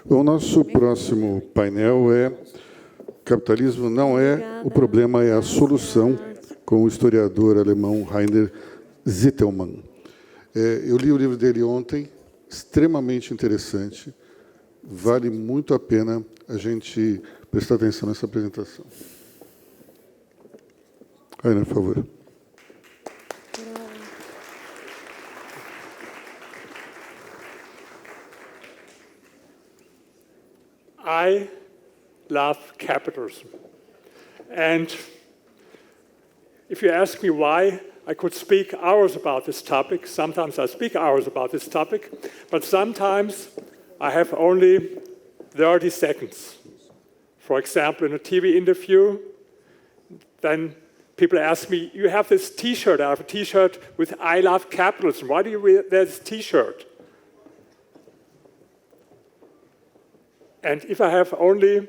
O nosso próximo painel é Capitalismo não é o problema, é a solução, com o historiador alemão Rainer Zitelmann. Eu li o livro dele ontem, extremamente interessante. Vale muito a pena a gente prestar atenção nessa apresentação. Rainer, por favor. I love capitalism. And if you ask me why, I could speak hours about this topic. Sometimes I speak hours about this topic, but sometimes I have only 30 seconds. For example, in a TV interview, then people ask me, you have this T-shirt. I have a T-shirt with I love capitalism. Why do you wear this T-shirt? And if I have only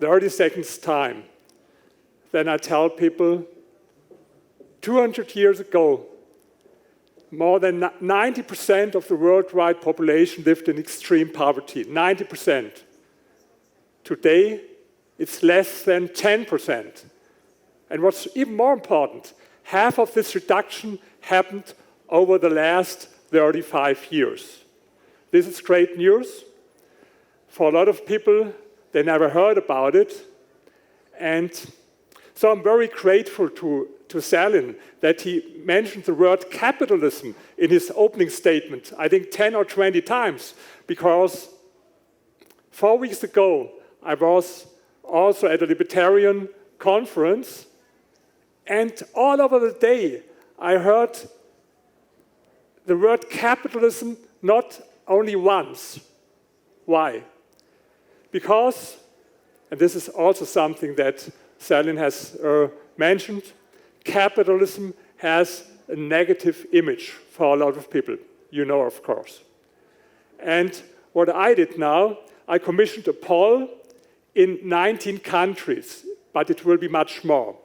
30 seconds time, then I tell people 200 years ago, more than 90% of the worldwide population lived in extreme poverty, 90%. Today, it's less than 10%. And what's even more important, half of this reduction happened over the last 35 years. This is great news. For a lot of people, they never heard about it. And so I'm very grateful to Stalin that he mentioned the word capitalism in his opening statement, I think 10 or 20 times, because 4 weeks ago, I was also at a libertarian conference, and all over the day, I heard the word capitalism not only once. Why? Because, and this is also something that Stalin has mentioned, capitalism has a negative image for a lot of people, you know, of course. And what I did now, I commissioned a poll in 19 countries, but it will be much more.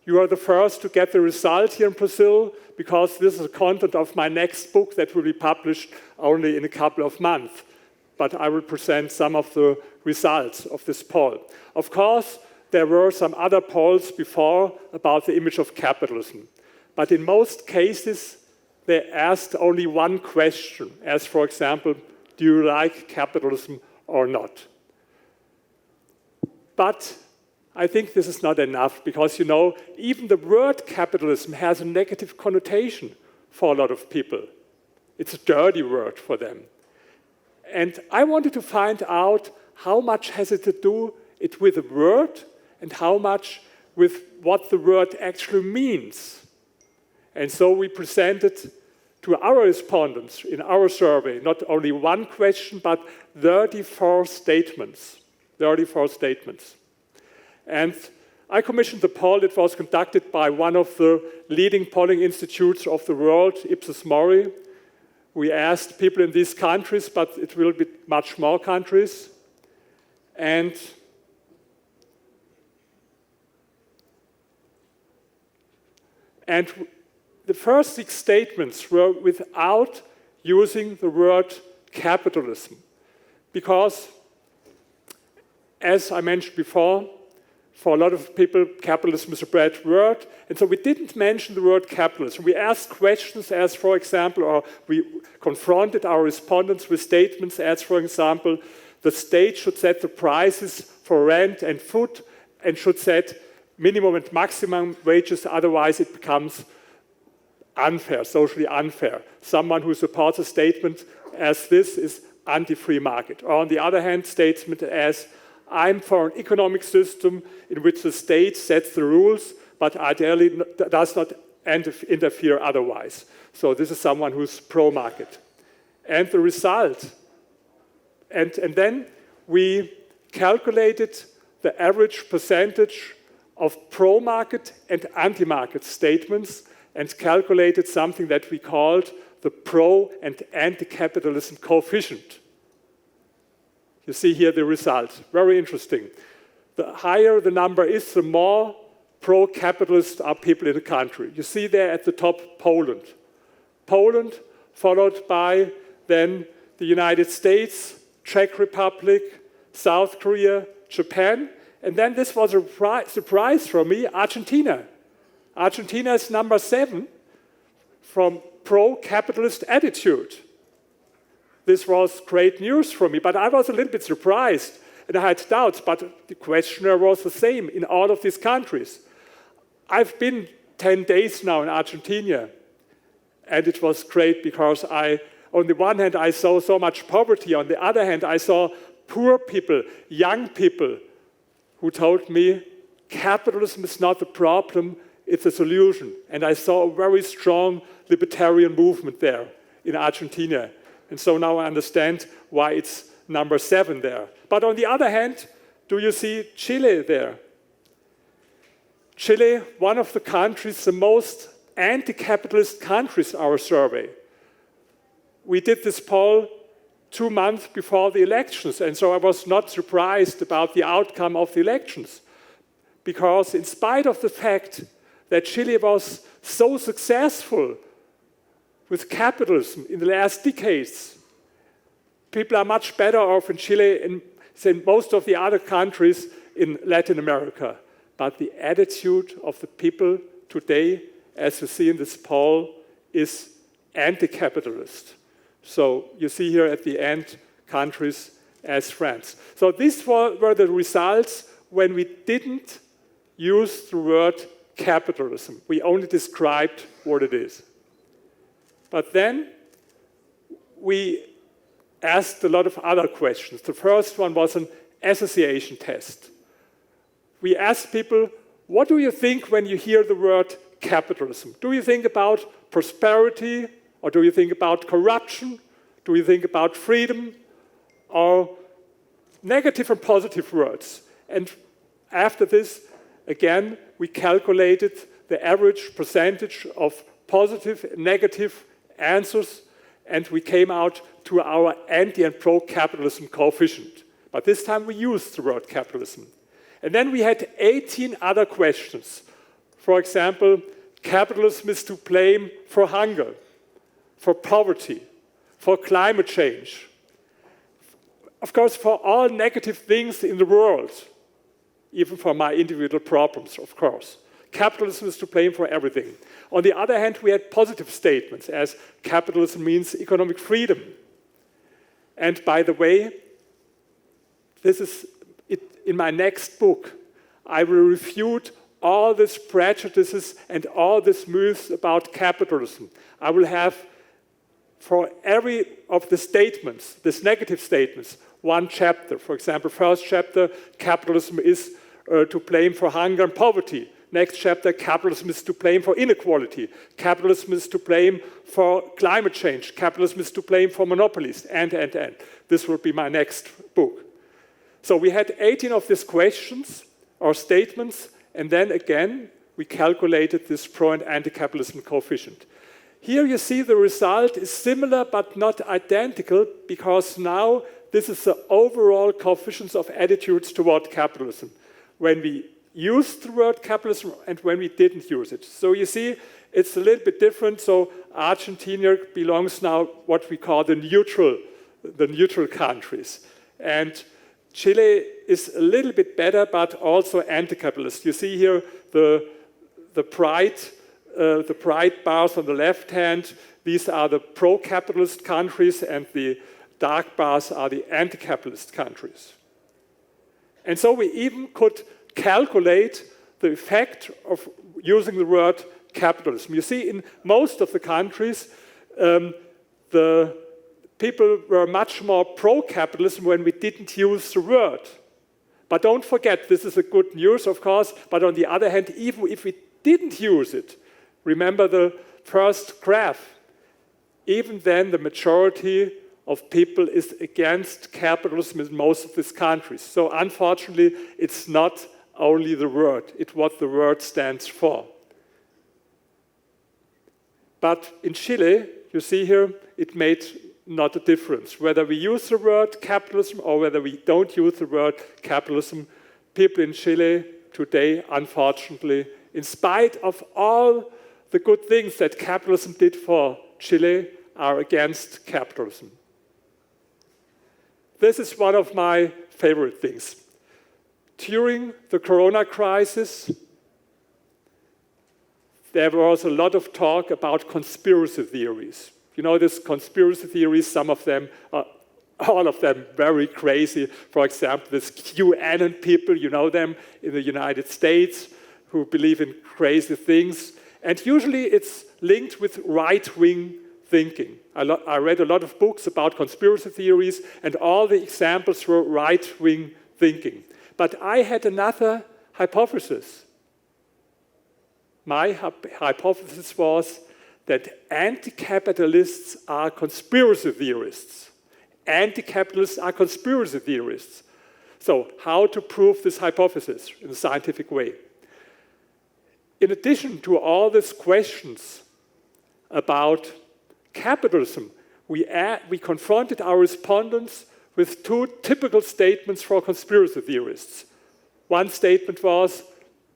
You are the first to get the result here in Brazil, because this is the content of my next book that will be published only in a couple of months. But I will present some of the results of this poll. Of course, there were some other polls before about the image of capitalism. But in most cases, they asked only one question, as for example, do you like capitalism or not? But I think this is not enough, because, you know, even the word capitalism has a negative connotation for a lot of people. It's a dirty word for them. And I wanted to find out how much has it to do with the word and how much with what the word actually means. And so we presented to our respondents in our survey not only one question, but 34 statements. 34 statements. And I commissioned the poll. It was conducted by one of the leading polling institutes of the world, Ipsos Mori. We asked people in these countries, but it will be much more countries. And the first 6 statements were without using the word capitalism. Because, as I mentioned before, for a lot of people, capitalism is a bad word, and so we didn't mention the word capitalism. We asked questions as, for example, or we confronted our respondents with statements as, for example, the state should set the prices for rent and food and should set minimum and maximum wages, otherwise it becomes unfair, socially unfair. Someone who supports a statement as this is anti-free market. Or on the other hand, statement as, I'm for an economic system in which the state sets the rules, but ideally does not interfere otherwise. So this is someone who's pro-market. And the result, and then we calculated the average percentage of pro-market and anti-market statements and calculated something that we called the pro- and anti-capitalism coefficient. You see here the result. Very interesting. The higher the number is, the more pro-capitalist are people in the country. You see there at the top Poland. Poland, followed by then the United States, Czech Republic, South Korea, Japan, and then this was a surprise for me, Argentina. Argentina is number 7 from pro-capitalist attitude. This was great news for me, but I was a little bit surprised, and I had doubts, but the questionnaire was the same in all of these countries. I've been 10 days now in Argentina, and it was great because on the one hand, I saw so much poverty. On the other hand, I saw poor people, young people, who told me capitalism is not the problem, it's a solution. And I saw a very strong libertarian movement there in Argentina. And so now I understand why it's number 7 there. But on the other hand, do you see Chile there? Chile, one of the countries, the most anti-capitalist countries, our survey. We did this poll 2 months before the elections, and so I was not surprised about the outcome of the elections. Because in spite of the fact that Chile was so successful with capitalism in the last decades, people are much better off in Chile than most of the other countries in Latin America. But the attitude of the people today, as you see in this poll, is anti-capitalist. So you see here at the end, countries as friends. So these were the results when we didn't use the word capitalism. We only described what it is. But then we asked a lot of other questions. The first one was an association test. We asked people, what do you think when you hear the word capitalism? Do you think about prosperity, or do you think about corruption? Do you think about freedom, or negative and positive words? And after this, again, we calculated the average percentage of positive and negative answers, and we came out to our anti- and pro-capitalism coefficient. But this time we used the word capitalism. And then we had 18 other questions. For example, capitalism is to blame for hunger, for poverty, for climate change. Of course, for all negative things in the world, even for my individual problems, of course. Capitalism is to blame for everything. On the other hand, we had positive statements, as capitalism means economic freedom. And by the way, this is it, in my next book, I will refute all these prejudices and all these myths about capitalism. I will have, for every of the statements, these negative statements, one chapter. For example, first chapter, capitalism is to blame for hunger and poverty. Next chapter, capitalism is to blame for inequality. Capitalism is to blame for climate change. Capitalism is to blame for monopolies, and. This will be my next book. So we had 18 of these questions or statements, and then again, we calculated this pro- and anti-capitalism coefficient. Here you see the result is similar but not identical, because now this is the overall coefficients of attitudes toward capitalism, when we used the word capitalism and when we didn't use it. So you see, it's a little bit different. So Argentina belongs now what we call the neutral countries. And Chile is a little bit better, but also anti-capitalist. You see here the bright bars on the left hand. These are the pro-capitalist countries, and the dark bars are the anti-capitalist countries. And so we even could calculate the effect of using the word capitalism. You see, in most of the countries, the people were much more pro-capitalism when we didn't use the word. But don't forget, this is a good news, of course, but on the other hand, even if we didn't use it, remember the first graph, even then the majority of people is against capitalism in most of these countries. So unfortunately, it's not only the word, it's what the word stands for. But in Chile, you see here, it made not a difference. Whether we use the word capitalism or whether we don't use the word capitalism, people in Chile today, unfortunately, in spite of all the good things that capitalism did for Chile, are against capitalism. this is one of my favorite things. During the Corona crisis, there was a lot of talk about conspiracy theories. You know, these conspiracy theories, some of them, all of them very crazy. For example, this QAnon people, you know them, in the United States, who believe in crazy things. And usually it's linked with right-wing thinking. I read a lot of books about conspiracy theories, and all the examples were right-wing thinking. But I had another hypothesis. My hypothesis was that anti-capitalists are conspiracy theorists. Anti-capitalists are conspiracy theorists. So how to prove this hypothesis in a scientific way? In addition to all these questions about capitalism, we confronted our respondents with two typical statements for conspiracy theorists. One statement was,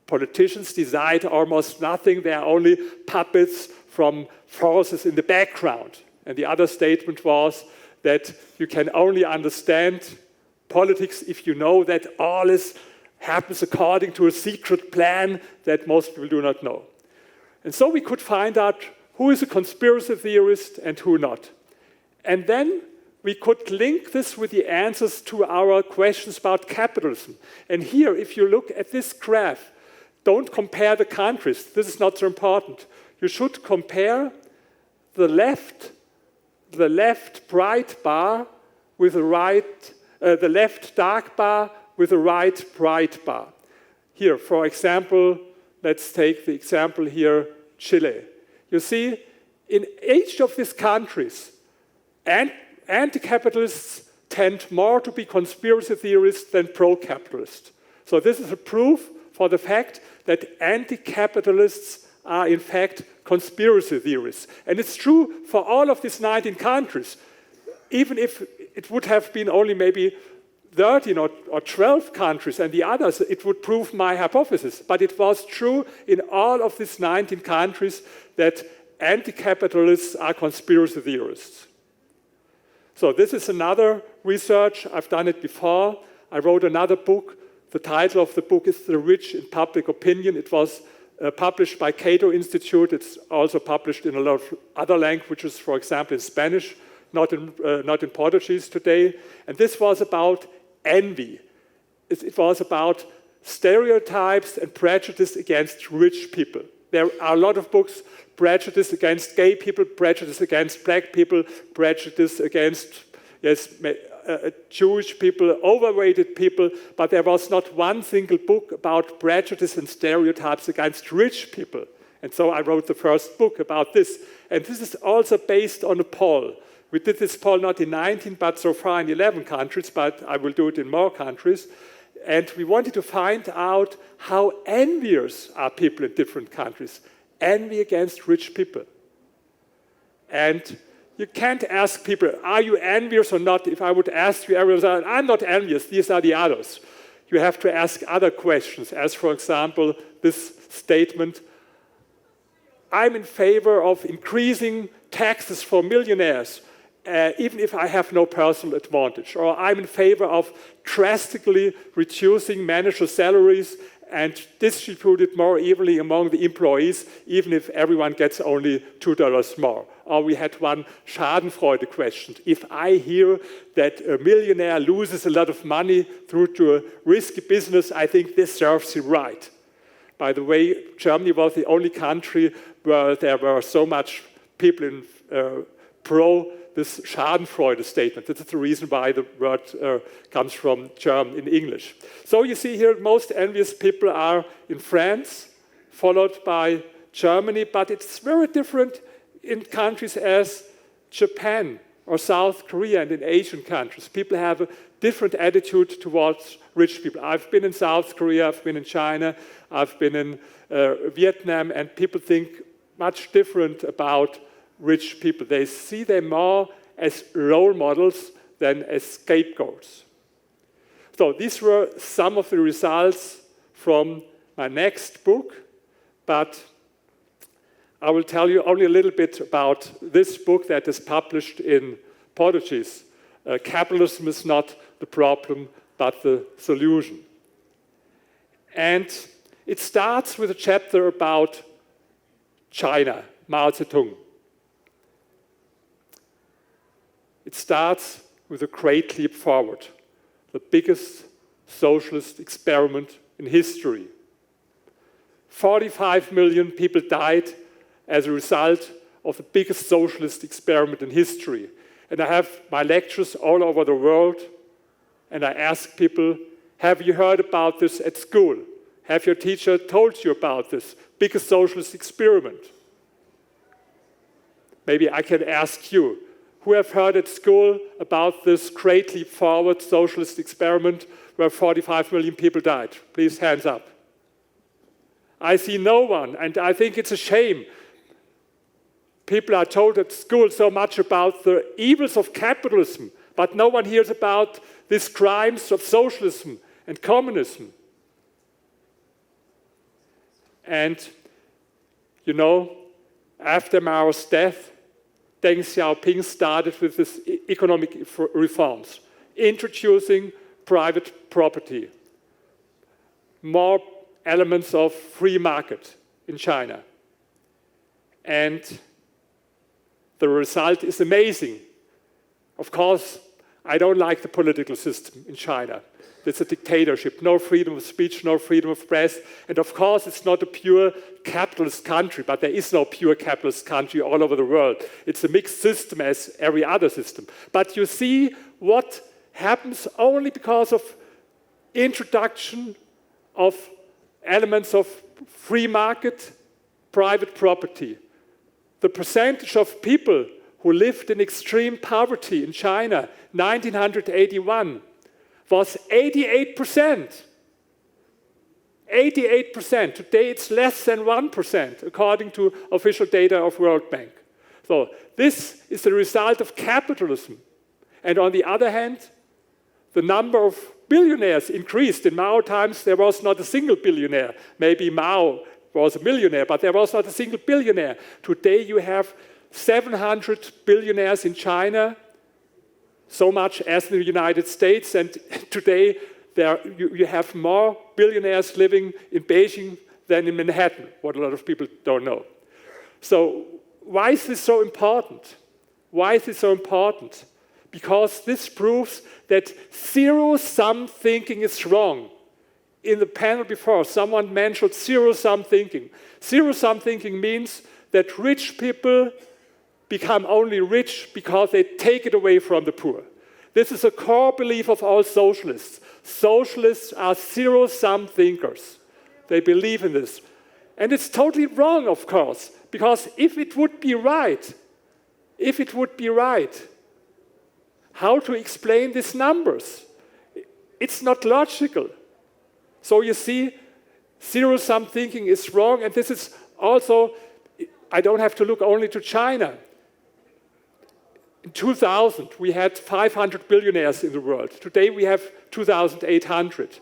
politicians decide almost nothing, they are only puppets from forces in the background. And the other statement was that you can only understand politics if you know that all happens according to a secret plan that most people do not know. And so we could find out who is a conspiracy theorist and who not. And then we could link this with the answers to our questions about capitalism. And here, if you look at this graph, don't compare the countries. This is not so important. You should compare the left bright bar with the left dark bar with the right bright bar. Here, for example, let's take the example here, Chile. You see, in each of these countries, anti-capitalists tend more to be conspiracy theorists than pro-capitalist. So this is a proof for the fact that anti-capitalists are in fact conspiracy theorists. And it's true for all of these 19 countries. Even if it would have been only maybe 13 or 12 countries and the others, it would prove my hypothesis. But it was true in all of these 19 countries that anti-capitalists are conspiracy theorists. So this is another research. I've done it before. I wrote another book. The title of the book is The Rich in Public Opinion. It was published by Cato Institute. It's also published in a lot of other languages, for example, in Spanish, not in Portuguese today. And this was about envy. It was about stereotypes and prejudice against rich people. There are a lot of books, prejudice against gay people, prejudice against black people, prejudice against Jewish people, overweighted people, but there was not one single book about prejudice and stereotypes against rich people. And so I wrote the first book about this. And this is also based on a poll. We did this poll not in 19, but so far in 11 countries, but I will do it in more countries. And we wanted to find out how envious are people in different countries. Envy against rich people. And you can't ask people, are you envious or not? If I would ask you, everyone would say, I'm not envious, these are the others. You have to ask other questions, as for example, this statement, I'm in favor of increasing taxes for millionaires, even if I have no personal advantage. Or I'm in favor of drastically reducing manager salaries and distribute it more evenly among the employees, even if everyone gets only $2 more. Or we had one Schadenfreude question. If I hear that a millionaire loses a lot of money through to a risky business, I think this serves him right. By the way, Germany was the only country where there were so much people in pro this Schadenfreude statement. That's the reason why the word comes from German in English. So you see here, most envious people are in France, followed by Germany, but it's very different in countries as Japan or South Korea and in Asian countries. People have a different attitude towards rich people. I've been in South Korea, I've been in China, I've been in Vietnam, and people think much different about rich people. They see them more as role models than as scapegoats. So these were some of the results from my next book, but I will tell you only a little bit about this book that is published in Portuguese capitalism is not the problem, but the solution. And it starts with a chapter about China, Mao Zedong. It starts with a great leap forward, the biggest socialist experiment in history. 45 million people died as a result of the biggest socialist experiment in history. And I have my lectures all over the world, and I ask people, have you heard about this at school? Have your teacher told you about this biggest socialist experiment? Maybe I can ask you, who have heard at school about this great leap forward socialist experiment where 45 million people died? Please, hands up. I see no one, and I think it's a shame. People are told at school so much about the evils of capitalism, but no one hears about these crimes of socialism and communism. And, you know, after Mao's death, Deng Xiaoping started with his economic reforms, introducing private property, more elements of free market in China. And the result is amazing. Of course, I don't like the political system in China. It's a dictatorship, no freedom of speech, no freedom of press. And of course, it's not a pure capitalist country, but there is no pure capitalist country all over the world. It's a mixed system as every other system. But you see what happens only because of introduction of elements of free market, private property. The percentage of people who lived in extreme poverty in China, 1981, was 88%. 88%. Today it's less than 1%, according to official data of World Bank. So this is the result of capitalism. And on the other hand, the number of billionaires increased. In Mao times, there was not a single billionaire. Maybe Mao was a millionaire, but there was not a single billionaire. Today you have 700 billionaires in China, so much as in the United States, and today you have more billionaires living in Beijing than in Manhattan, what a lot of people don't know. So why is this so important? Why is this so important? Because this proves that zero-sum thinking is wrong. In the panel before, someone mentioned zero-sum thinking. Zero-sum thinking means that rich people become only rich because they take it away from the poor. This is a core belief of all socialists. Socialists are zero-sum thinkers. They believe in this. And it's totally wrong, of course, because if it would be right, how to explain these numbers? It's not logical. So you see, zero-sum thinking is wrong, and this is also, I don't have to look only to China. In 2000, we had 500 billionaires in the world. Today we have 2,800.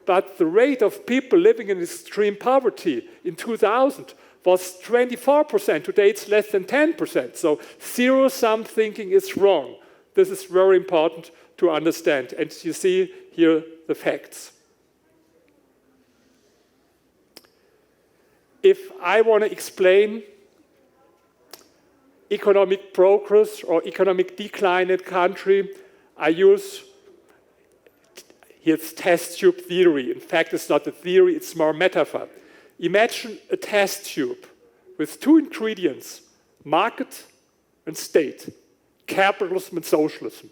But the rate of people living in extreme poverty in 2000 was 24%. Today it's less than 10%. So zero-sum thinking is wrong. This is very important to understand. And you see here the facts. If I want to explain economic progress or economic decline in a country, I use here's test tube theory. In fact, it's not a theory, it's more metaphor. Imagine a test tube with two ingredients, market and state, capitalism and socialism.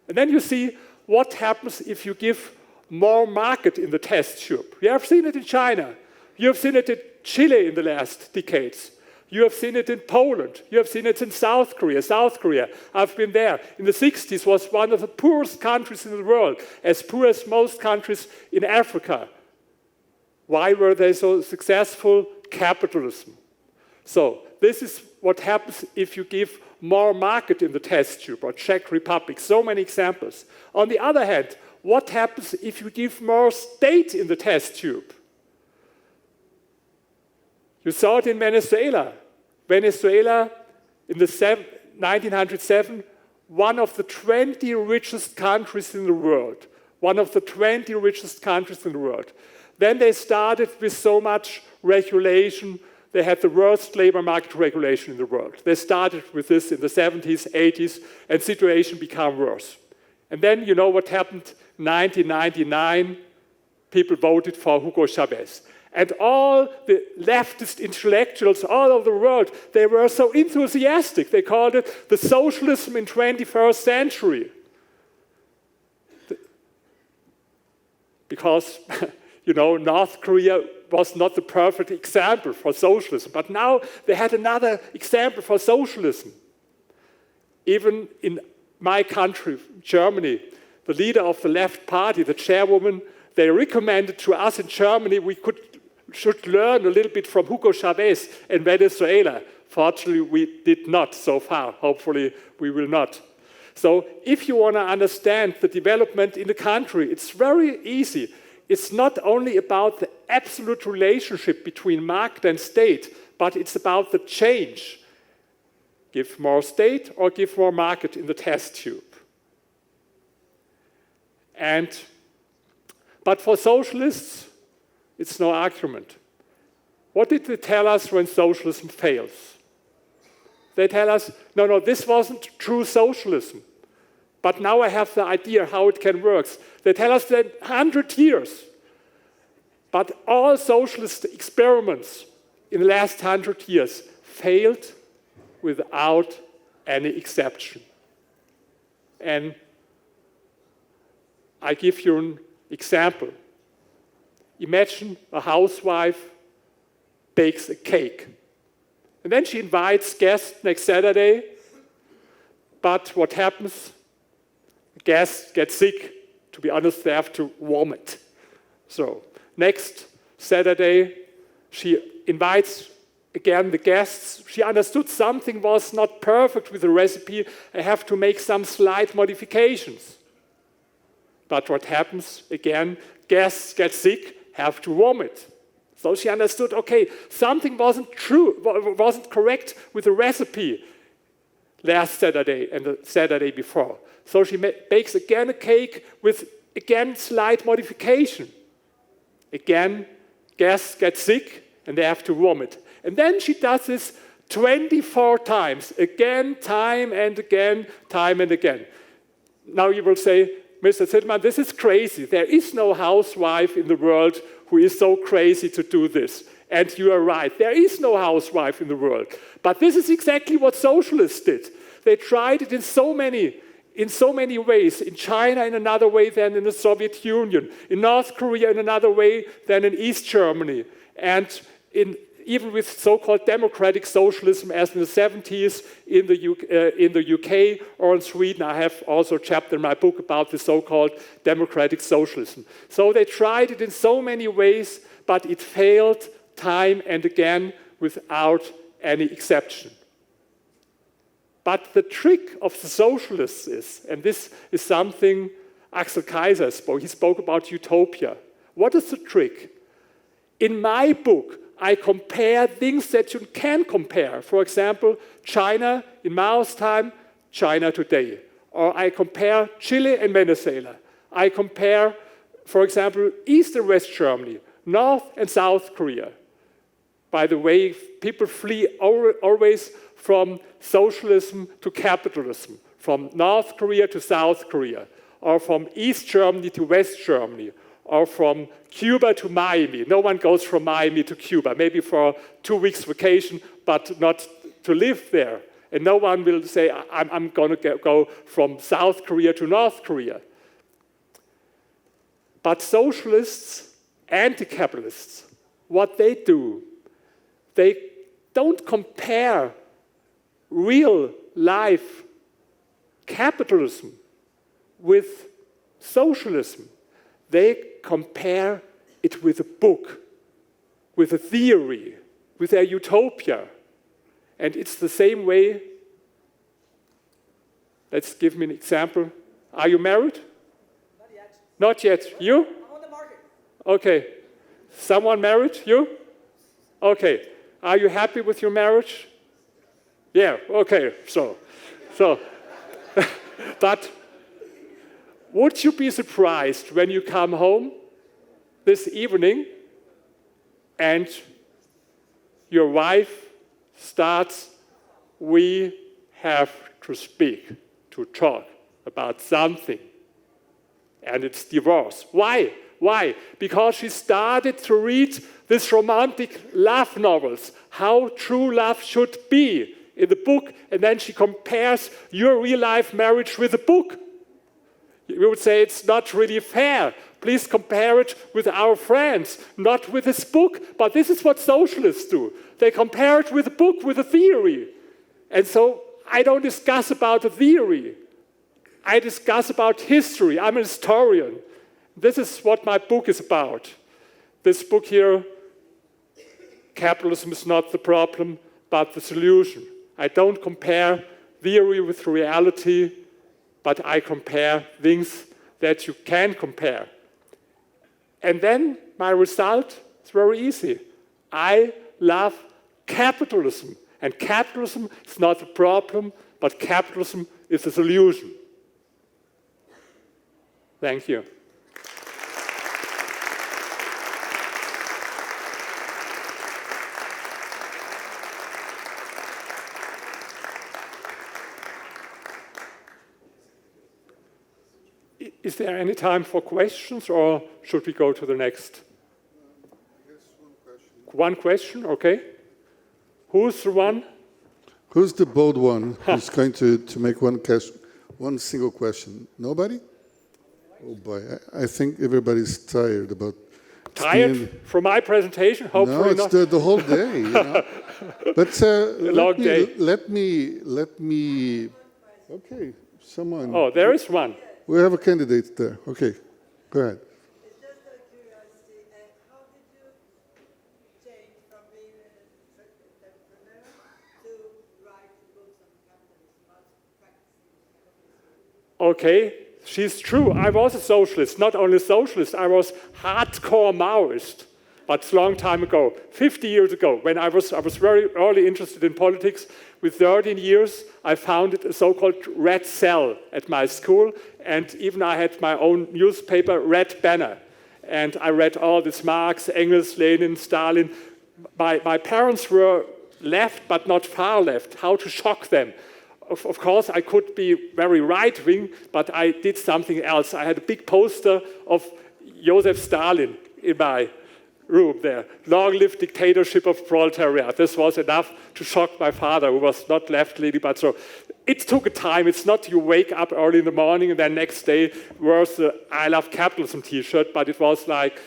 And then you see what happens if you give more market in the test tube. You have seen it in China. You have seen it in Chile in the last decades. You have seen it in Poland. You have seen it in South Korea. South Korea, I've been there. In the 60s was one of the poorest countries in the world, as poor as most countries in Africa. Why were they so successful? Capitalism. So this is what happens if you give more market in the test tube, or Czech Republic, so many examples. On the other hand, what happens if you give more state in the test tube? You saw it in Venezuela. Venezuela in the 1907 one of the 20 richest countries in the world. One of the 20 richest countries in the world. Then they started with so much regulation. They had the worst labor market regulation in the world. They started with this in the 70s, 80s, and the situation became worse. And then you know what happened? 1999, people voted for Hugo Chavez. And all the leftist intellectuals all over the world, they were so enthusiastic. They called it the socialism in 21st century. Because, you know, North Korea was not the perfect example for socialism. But now they had another example for socialism. Even in my country, Germany, the leader of the left party, the chairwoman, they recommended to us in Germany we should learn a little bit from Hugo Chavez in Venezuela. Fortunately, we did not so far. Hopefully, we will not. So if you want to understand the development in the country, it's very easy. It's not only about the absolute relationship between market and state, but it's about the change. Give more state or give more market in the test tube. But for socialists, it's no argument. What did they tell us when socialism fails? They tell us, no, this wasn't true socialism. But now I have the idea how it can work. They tell us that 100 years. But all socialist experiments in the last 100 years failed without any exception. And I give you an example. Imagine a housewife bakes a cake. And then she invites guests next Saturday. But what happens? The guests get sick. To be honest, they have to vomit. So next Saturday, she invites again the guests. She understood something was not perfect with the recipe. I have to make some slight modifications. But what happens? Again, guests get sick, have to vomit. So she understood, okay, something wasn't true, wasn't correct with the recipe last Saturday and the Saturday before. So she bakes again a cake with, again, slight modification. Again, guests get sick and they have to vomit. And then she does this 24 times, again, time and again, time and again. Now you will say, Mr. Zittelmann, this is crazy. There is no housewife in the world who is so crazy to do this. And you are right. There is no housewife in the world. But this is exactly what socialists did. They tried it in so many ways. In China in another way than in the Soviet Union. In North Korea in another way than in East Germany. And even with so-called democratic socialism as in the 70s in the UK or in Sweden. I have also a chapter in my book about the so-called democratic socialism. So they tried it in so many ways, but it failed time and again without any exception. But the trick of the socialists is, and this is something Axel Kaiser spoke, he spoke about utopia. What is the trick? In my book, I compare things that you can compare. For example, China in Mao's time, China today. Or I compare Chile and Venezuela. I compare, for example, East and West Germany, North and South Korea. By the way, people flee always from socialism to capitalism, from North Korea to South Korea, or from East Germany to West Germany, or from Cuba to Miami. No one goes from Miami to Cuba, maybe for 2 weeks vacation, but not to live there. And no one will say, I'm going to go from South Korea to North Korea. But socialists, anti-capitalists, what they do, they don't compare real life capitalism with socialism. They compare it with a book, with a theory, with a utopia. And it's the same way. Let's give me an example. Are you married? Not yet. Not yet. You? I'm on the market. Okay. Someone married? You? Okay. Are you happy with your marriage? Yeah, okay. So But would you be surprised when you come home this evening and your wife starts, we have to speak, to talk about something, and it's divorce. Why? Why? Because she started to read these romantic love novels, how true love should be in the book, and then she compares your real-life marriage with the book. We would say it's not really fair. Please compare it with our friends, not with this book. But this is what socialists do. They compare it with a book, with a theory. And so I don't discuss about the theory. I discuss about history. I'm a historian. This is what my book is about. This book here, Capitalism is not the problem, but the solution. I don't compare theory with reality, but I compare things that you can compare. And then my result is very easy. I love capitalism. And capitalism is not the problem, but capitalism is the solution. Thank you. Is there any time for questions, or should we go to the next? Yes, one question. One question, okay. Who's the one? Who's the bold one who's going to make one single question? Nobody? Oh boy, I think everybody's tired about... Tired from my presentation? Hopefully no, it's not. the whole day. You know? But long day. Let me... Okay, someone... Oh, there is one. We have a candidate there. Okay, go ahead. It's just out of curiosity, how did you change from being an entrepreneur to write books on capitalism, about practicing capitalism? Okay, she's true. I was a socialist. Not only socialist, I was hardcore Maoist. But it's a long time ago, 50 years ago, when I was very early interested in politics. With 13 years, I founded a so-called Red Cell at my school, and even I had my own newspaper, Red Banner. And I read all this Marx, Engels, Lenin, Stalin. My parents were left, but not far left. How to shock them? Of course, I could be very right-wing, but I did something else. I had a big poster of Joseph Stalin in my room there. Long live dictatorship of proletariat. This was enough to shock my father, who was not left-leaning, but so it took a time. It's not you wake up early in the morning and then next day wears the I Love Capitalism t-shirt, but it was like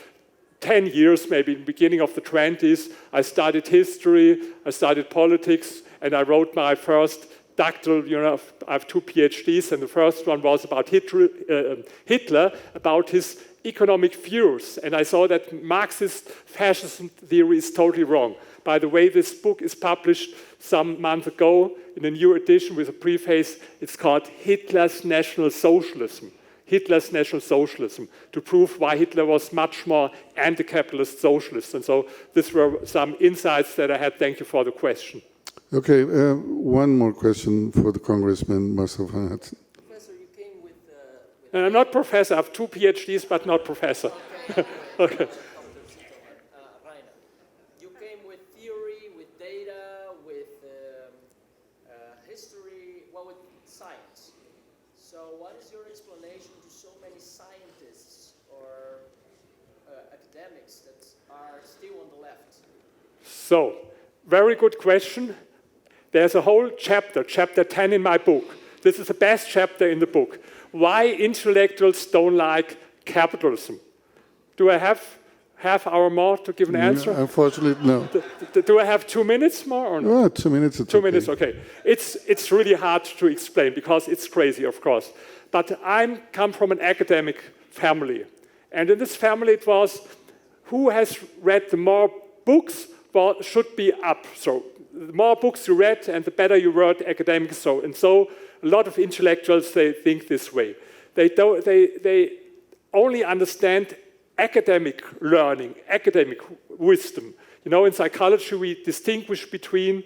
10 years, maybe in the beginning of the 20s. I studied history, I studied politics, and I wrote my first doctoral, I have 2 PhDs, and the first one was about Hitler, about his economic views, and I saw that Marxist fascism theory is totally wrong. By the way, this book is published some months ago in a new edition with a preface. It's called Hitler's National Socialism. Hitler's National Socialism, to prove why Hitler was much more anti-capitalist socialist. And so these were some insights that I had. Thank you for the question. Okay, one more question for the Congressman Marcel van Hatten. Professor, you came with... And I'm not professor. I have 2 PhDs, but not professor. Okay. Rainer, you came with theory, with data, with history, well, with science. So what is your explanation to so many scientists or academics that are still on the left? So, very good question. There's a whole chapter 10 in my book. This is the best chapter in the book. Why intellectuals don't like capitalism. Do I have half hour more to give an answer? Unfortunately, no. Do I have 2 minutes more or no? Oh, 2 minutes. 2 minutes, okay. It's really hard to explain because it's crazy, of course. But I come from an academic family. And in this family it was, who has read the more books, well, should be up. So the more books you read and the better you were at academics. So a lot of intellectuals, they think this way. They only understand academic learning, academic wisdom. You know, in psychology, we distinguish between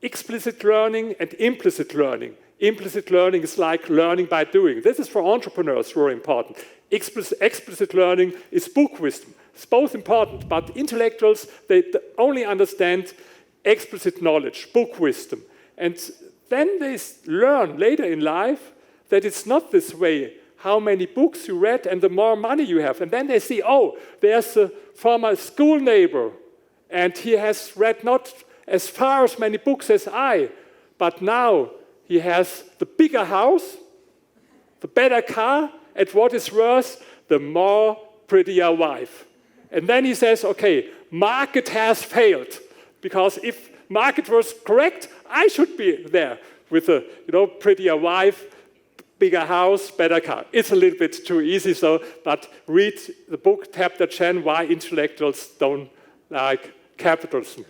explicit learning and implicit learning. Implicit learning is like learning by doing. This is for entrepreneurs very important. Explicit learning is book wisdom. It's both important, but intellectuals, they only understand explicit knowledge, book wisdom. And then they learn later in life that it's not this way, how many books you read and the more money you have. And then they see, oh, there's a former school neighbor, and he has read not as far as many books as I, but now he has the bigger house, the better car, and what is worse, the more prettier wife. And then he says, okay, market has failed, because if market was correct, I should be there with a prettier wife, bigger house, better car. It's a little bit too easy, but read the book, Chapter 10, Why Intellectuals Don't Like Capitalism.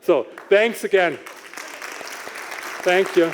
So, thanks again. Thank you.